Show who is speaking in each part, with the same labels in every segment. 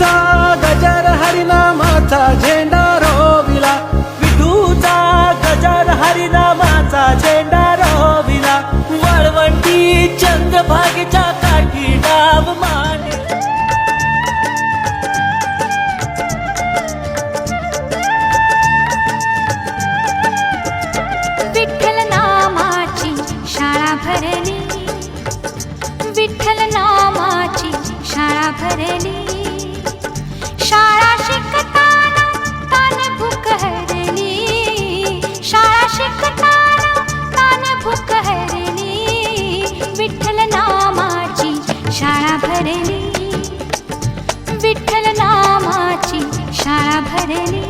Speaker 1: विठूचा गजर हरिनामाचा झेंडा रोविला, विठूचा गजर हरिनामाचा झेंडा रोविला, वाळवंटी चंद्रभागेच्या काठी डाव मांडला.
Speaker 2: विठ्ठल नामाची शाळा भरली, विठ्ठल नामाची शाळा भरली, शाळा शिकताना तान भूक हरली, शाळा शिकताना तान भूक हरली, विठ्ठल नामाची शाळा भरली, विठ्ठल नामाची शाळा भरली.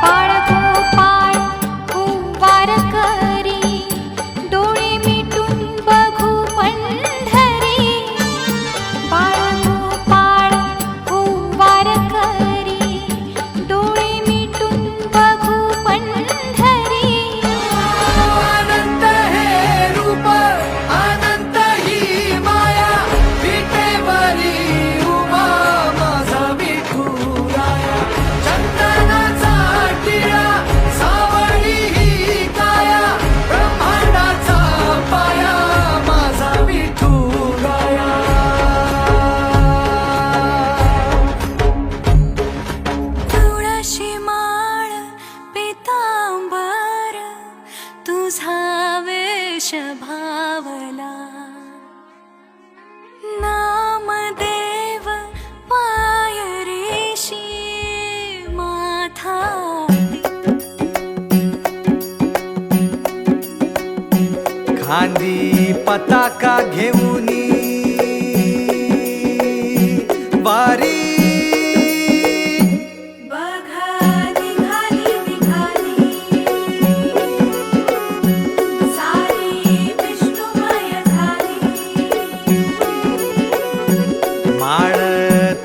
Speaker 2: बाळगोपाळ कुंभार करी, डोळे मिटून बघू पंढरी, बाळगोपाळ कुंभार करी, डोळे मिटून बघू पंढरी.
Speaker 1: अनंत हे रूप अनंत ही माया, विटेवरी उभा माझा विठुराया, चंदनाचा टिळा सावळी ही काया, ब्रह्मांडाचा पाया माझा विठुराया.
Speaker 2: तुळशी माळ पितांबर, तुझा वेश भावला, नामदेव पायरीशी माथा.
Speaker 1: खांदी पताका घेऊनी वारी,
Speaker 2: बघा निघाली निघाली, सारी विष्णुमय झाली,
Speaker 1: माळ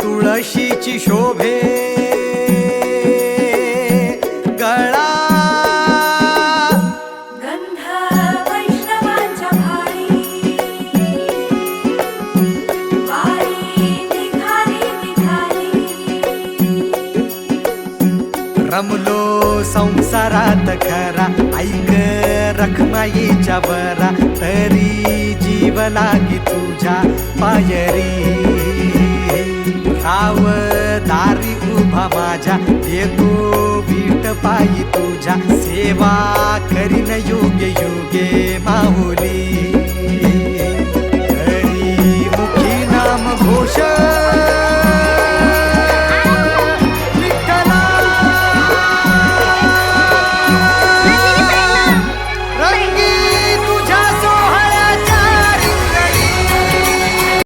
Speaker 1: तुळशीची शोभे, गळा
Speaker 2: गंध वैष्णवांच्या भाळी, वारी निघाली निघाली.
Speaker 1: रमलो संसारात खरा, ऐक रखमाईच्या बरा, तरी जीव लागी तुझ्या पायरी. राव दारी उभा माझ्या, येतो विट पायी तुझ्या, सेवा करीन युगे युगे माहुली.